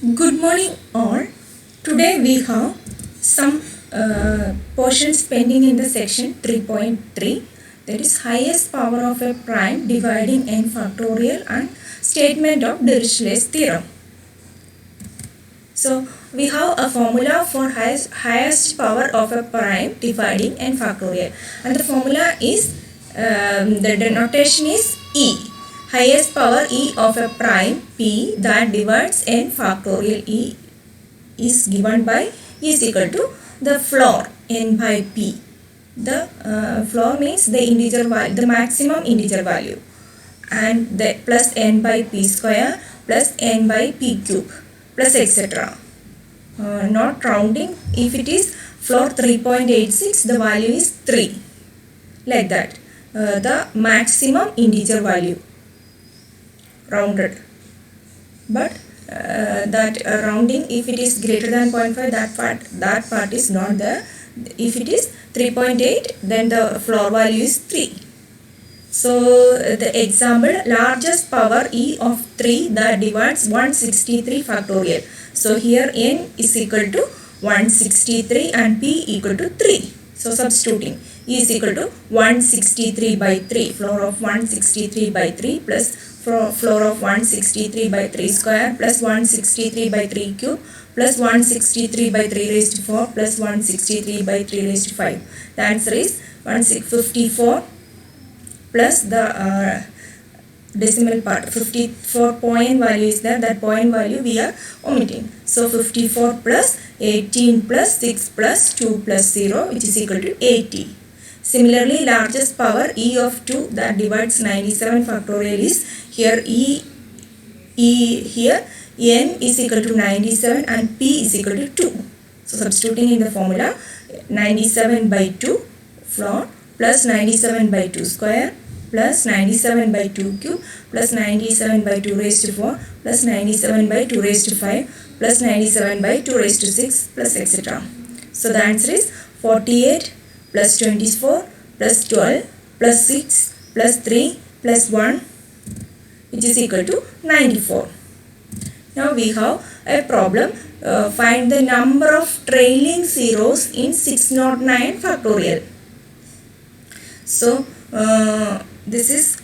Good morning, all. Today we have some portions pending in the section 3.3, that is highest power of a prime dividing n factorial and statement of Dirichlet's theorem. So we have a formula for highest power of a prime dividing n factorial, and the formula is the denotation is E. Highest power E of a prime P that divides n factorial E is given by E is equal to the floor n by P. The floor means the integer value, the maximum integer value, and the plus n by P square plus n by P cube plus etc. Not rounding. If it is floor 3.86, the value is 3, like that. The maximum integer value rounded, but that rounding, if it is greater than 0.5, that part is not there. If it is 3.8, then the floor value is 3. So the example, largest power E of 3 that divides 163 factorial. So here n is equal to 163 and P equal to 3. So substituting, E is equal to 163 by 3, floor of 163 by 3 plus floor of 163 by 3 square plus 163 by 3 cube plus 163 by 3 raised to 4 plus 163 by 3 raised to 5. The answer is 54 plus the decimal part. 54 point value is there. That point value we are omitting. So 54 plus 18 plus 6 plus 2 plus 0, which is equal to 80. Similarly, largest power E of 2 that divides 97 factorial is here here n is equal to 97 and P is equal to 2. So substituting in the formula, 97 by 2 floor plus 97 by 2 square plus 97 by 2 cube plus 97 by 2 raised to 4 plus 97 by 2 raised to 5 plus 97 by 2 raised to 6 plus etc. So the answer is 48 plus 24 plus 12 plus 6 plus 3 plus 1, which is equal to 94. Now we have a problem. Find the number of trailing zeros in 609 factorial. So this is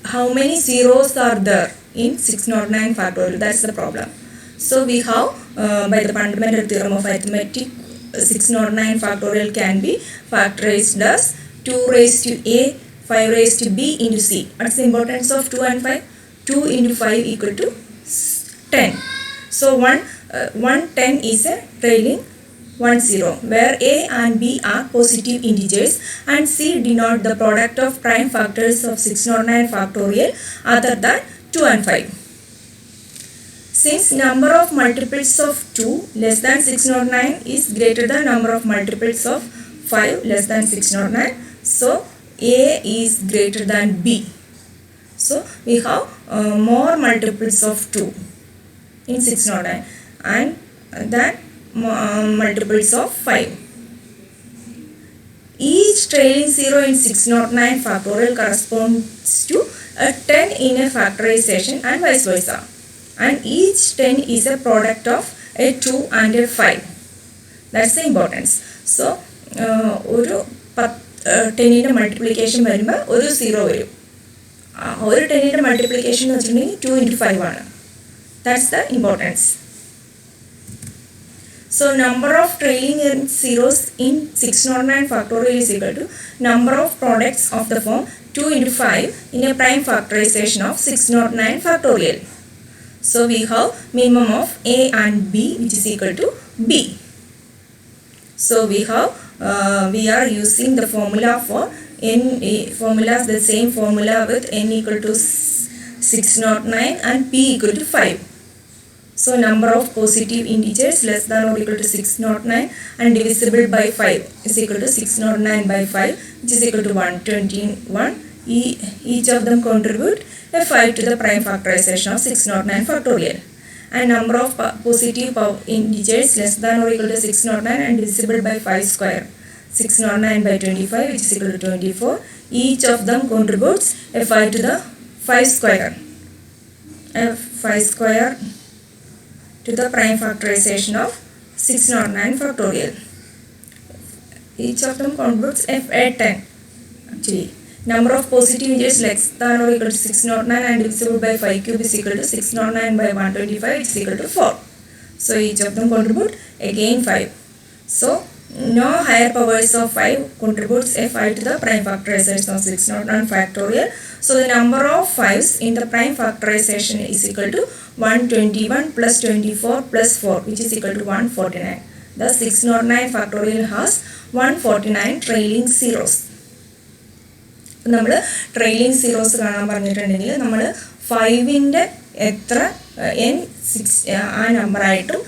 how many zeros are there in 609 factorial? That's the problem. So we have by the fundamental theorem of arithmetic, 609 factorial can be factorized as 2 raised to a 5 raised to b into c. What's the importance of 2 and 5? 2 into 5 equal to 10. So 110 is a trailing 10, where a and b are positive integers and c denote the product of prime factors of 609 factorial other than 2 and 5. Since number of multiples of 2 less than 609 is greater than number of multiples of 5 less than 609, so a is greater than b. So we have more multiples of 2 in 609 and then multiples of 5. Each trailing zero in 609 factorial corresponds to a 10 in a factorization and vice versa. And each 10 is a product of a 2 and a 5. That's the importance. So, ഒരു 10ന്റെ multiplication വരുമ്പോൾ ഒരു 0 വരും. ഒരു 10ന്റെ multiplication എന്ന് വെച്ചിട്ടുണ്ടെങ്കിൽ 2 into 5 ആണ്. That's the importance. So number of trailing zeros in 609 factorial is equal to number of products of the form 2 into 5 in a prime factorization of 609 factorial. So we have minimum of a and b, which is equal to b. So we are using the formula for n formulas, the same formula with n equal to 609 and p equal to 5. So number of positive integers less than or equal to 609 and divisible by 5 is equal to 609 by 5, which is equal to 121. Each of them contribute a 5 to the prime factorization of 609 factorial. And number of positive integers less than or equal to 609 and divisible by 5 square, 609 by 25, which is equal to 24. Each of them contributes a 5 to the 5 square. 5 square to the prime factorization of 609 factorial. Each of them contributes F10. Actually, number of positive integers less than or equal to 609 and divisible by 5 cube is equal to 609 by 125 is equal to 4. So each of them contribute again 5. So no higher powers of 5 contributes F5 to the prime factorization of 609 factorial. So the number of 5's in the prime factorization is equal to 121 plus 24 plus 4, which is equal to 149. The 609 factorial has 149 trailing zeros. നമ്മൾ trailing zeros കാണാൻ പറഞ്ഞിട്ടുണ്ടെങ്കിൽ നമ്മൾ 5ൻ്റെ എത്ര n6 ആ നമ്പറായിട്ടും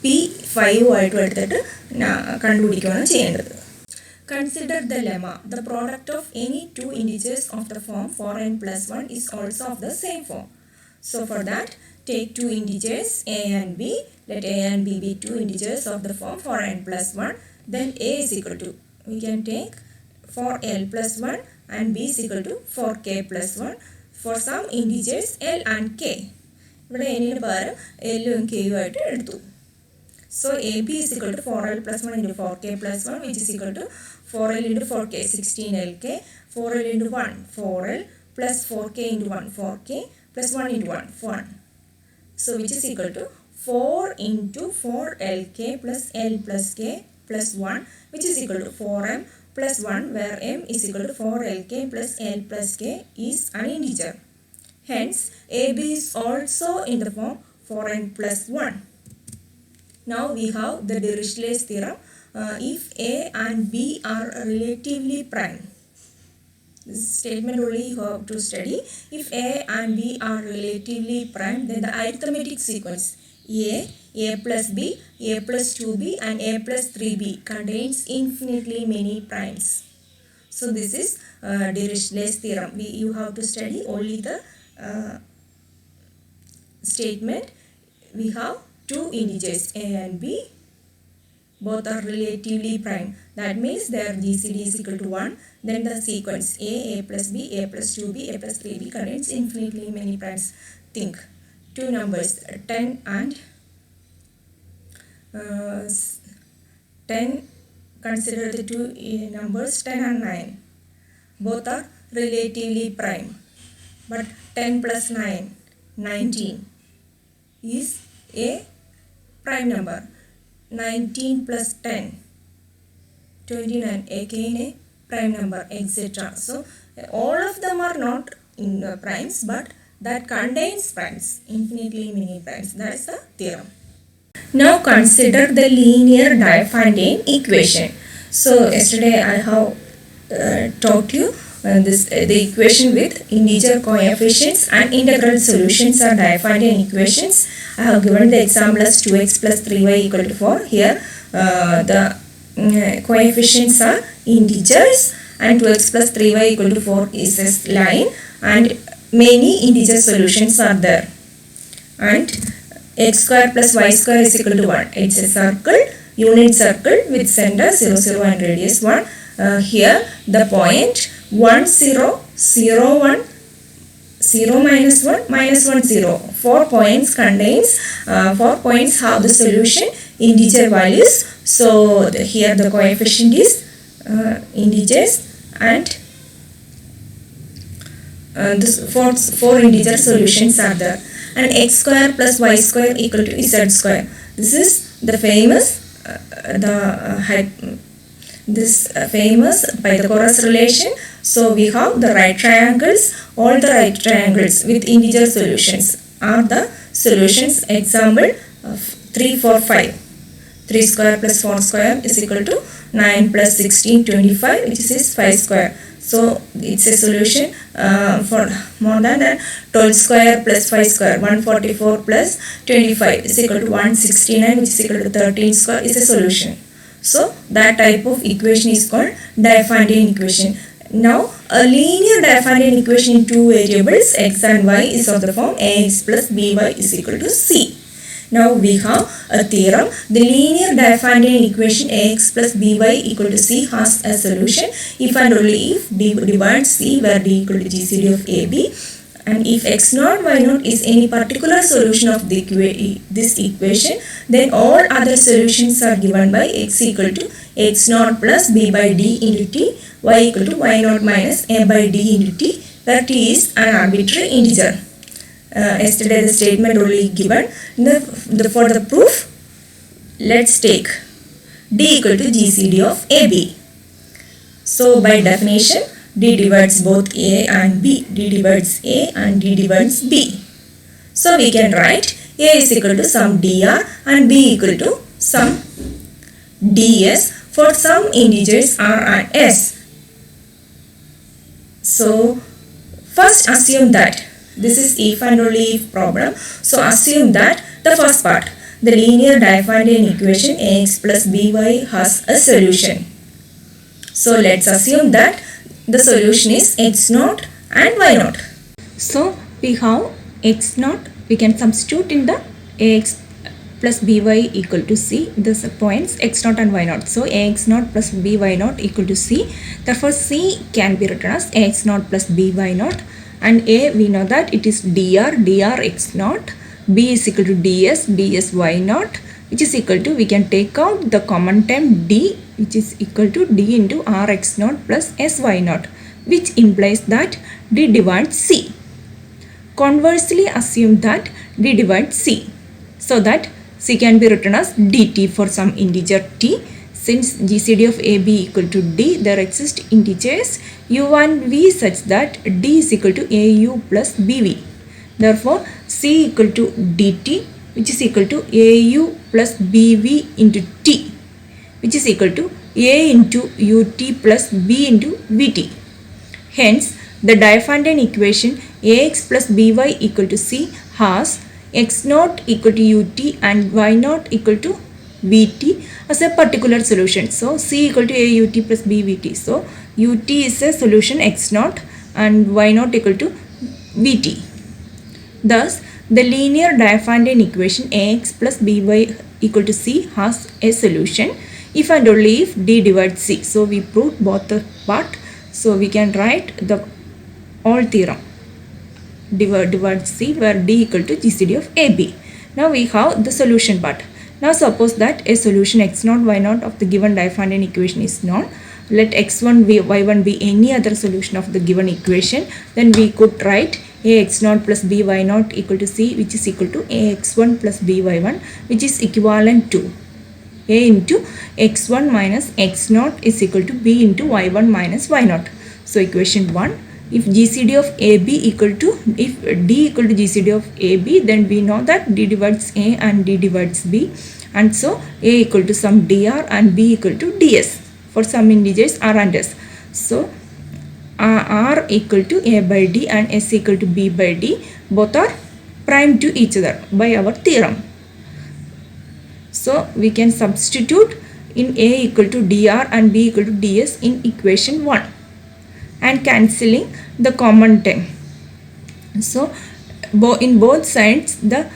P5 ആയിട്ടും എടുത്തിട്ട് കണ്ടുപിടിക്കുകയാണ് ചെയ്യേണ്ടത്. Consider the lemma. The product of any two integers of the form 4n plus 1 is also of the same form. So for that, take two integers a and b. Let a and b be two integers of the form 4n plus 1. Then a is equal to, we can take 4l plus 1 and b is equal to 4k plus 1 for some integers l and k. ഇവിടെ n-ന് പകരം l ഉം k ഉം ആയിട്ട് എടുത്തു. So ab is equal to 4l plus 1 into 4k plus 1, which is equal to 4l into 4k, 16lk, 4l into 1, 4l plus 4k into 1, 4k plus 1 into 1, 1. So which is equal to 4 into 4lk plus l plus k plus 1, which is equal to 4m plus 1, where m is equal to 4lk plus l plus k is an integer. Hence, AB is also in the form 4n plus 1. Now we have the Dirichlet's theorem. If A and B are relatively prime, this statement only you have to study. If A and B are relatively prime, then the arithmetic sequence A plus B, A plus 2B and A plus 3B contains infinitely many primes. So this is Dirichlet's theorem. You have to study only the statement. We have two integers a and b, both are relatively prime. That means their GCD is equal to 1. Then the sequence a plus b, a plus 2b, a plus 3b contains infinitely many primes. Think two numbers 10 and 10. Consider the two numbers 10 and 9. Both are relatively prime. But 10 plus 9, 19 is a prime number. 19 plus 10, 29, again a prime number, etc. So all of them are not in primes, but that contains primes, infinitely many primes. That is the theorem. Now consider the linear Diophantine equation. So yesterday I have taught you the equation with integer coefficients and integral solutions are Diophantine equations. I have given the example as 2x plus 3y equal to 4. Here the coefficients are integers and 2x plus 3y equal to 4 is a line and many integer solutions are there. And x square plus y square is equal to 1. It's a circle, unit circle with center 0, 0 and radius 1. Here the point 1, 0, 0, 1, 0 minus 1, minus 1, 0. 4 points contains, 4 points have the solution integer values. So here the coefficient is integers and this four integer solutions are there. And x square plus y square equal to z square. This is the famous famous Pythagoras relation. So we have the right triangles. All the right triangles with integer solutions are the solutions. Example 3, 4, 5. 3 square plus 4 square is equal to 9 plus 16, 25, which is 5 square. So it's a solution for more than that. 12 square plus 5 square, 144 plus 25 is equal to 169, which is equal to 13 square is a solution. So that type of equation is called Diophantine equation. Now a linear Diophantine equation in two variables x and y is of the form ax plus by is equal to c. Now we have a theorem. The linear Diophantine equation ax plus by equal to c has a solution if and only if d divides c, where d equal to GCD of ab. And if x naught y naught is any particular solution of this equation, then all other solutions are given by x equal to x naught plus b by d into t, y equal to y naught minus a by d into t, where t is an arbitrary integer. Yesterday the statement only given. For the proof, let's take d equal to GCD of AB. So by definition, d divides both a and b. D divides a and d divides b. So we can write a is equal to some dr and b equal to some ds for some integers r and s. So first assume that this is if and only if problem. So assume that the first part, the linear Diophantine equation ax plus by has a solution. So let's assume that the solution is x naught and y naught. So we have x naught, we can substitute in the ax plus by equal to c, this points x naught and y naught. So ax naught plus by naught equal to c. Therefore c can be written as ax naught plus by naught, and a we know that it is dr x naught, b is equal to ds y naught, which is equal to, we can take out the common term d, which is equal to d into rx naught plus sy naught, which implies that d divides c. Conversely, assume that d divides c, so that c can be written as dt for some integer t. Since GCD of AB equal to d, there exist integers u and v such that d is equal to au plus bv. Therefore, c equal to dt, which is equal to au plus bv into t, which is equal to a into ut plus b into vt. Hence, the Diophantine equation ax plus by equal to c has x naught equal to ut and y naught equal to vt as a particular solution. So c equal to aut plus bvt. So ut is a solution x naught and y naught equal to vt. Thus, the linear Diophantine equation ax plus by equal to c has a solution if and only if d divides c. So we proved both the part. So we can write the all theorem divides c, where d equal to GCD of AB. Now we have the solution part. Now suppose that a solution x naught y naught of the given Diophantine equation is known. Let x1 be y1 be any other solution of the given equation. Then we could write ax naught plus by naught equal to c, which is equal to ax1 plus by1, which is equivalent to a into x1 minus x naught is equal to b into y1 minus y naught. So equation 1. If GCD of AB equal to, if D equal to GCD of AB, then we know that D divides A and D divides B, and so A equal to some dr and B equal to ds for some integers r and s. So r equal to A by D and s equal to B by D, both are prime to each other by our theorem. So we can substitute in A equal to dr and B equal to ds in equation 1. And cancelling the common term. So in both sides the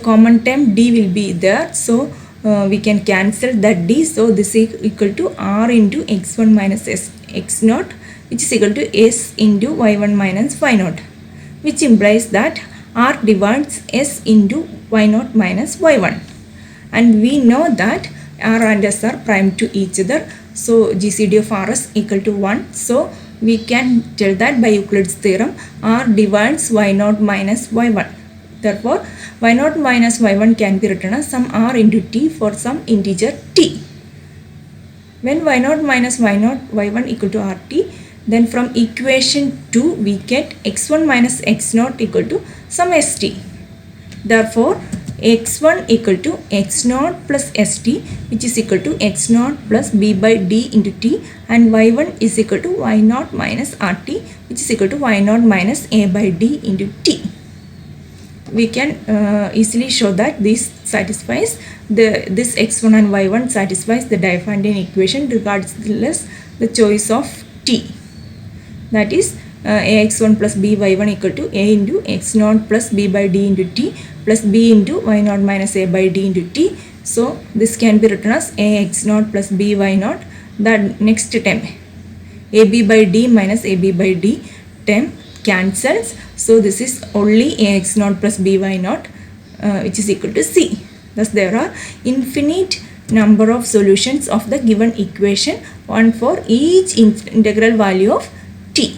common term d will be there. So we can cancel that d. So this is equal to r into x1 minus x naught, which is equal to s into y1 minus y naught, which implies that r divides s into y naught minus y1. And we know that r and s are prime to each other. So GCD of rs equal to 1. So we can tell that by Euclid's theorem r divides y0 minus y1. Therefore y0 minus y1 can be written as some r into t for some integer t. When y0 minus y1 equal to rt, then from equation 2 we get x1 minus x0 equal to some st. Therefore x1 equal to x0 plus st, which is equal to x0 plus b by d into t, and y1 is equal to y0 minus rt, which is equal to y0 minus a by d into t. We can easily show that this satisfies this x1 and y1 satisfies the Diophantine equation regardless the choice of t. That is ax1 plus by1 equal to a into x0 plus b by d into t plus b into y0 minus a by d into t. So this can be written as ax0 plus by0, that next term ab by d minus ab by d term cancels. So this is only x naught plus by naught which is equal to c. Thus there are infinite number of solutions of the given equation, one for each integral value of t.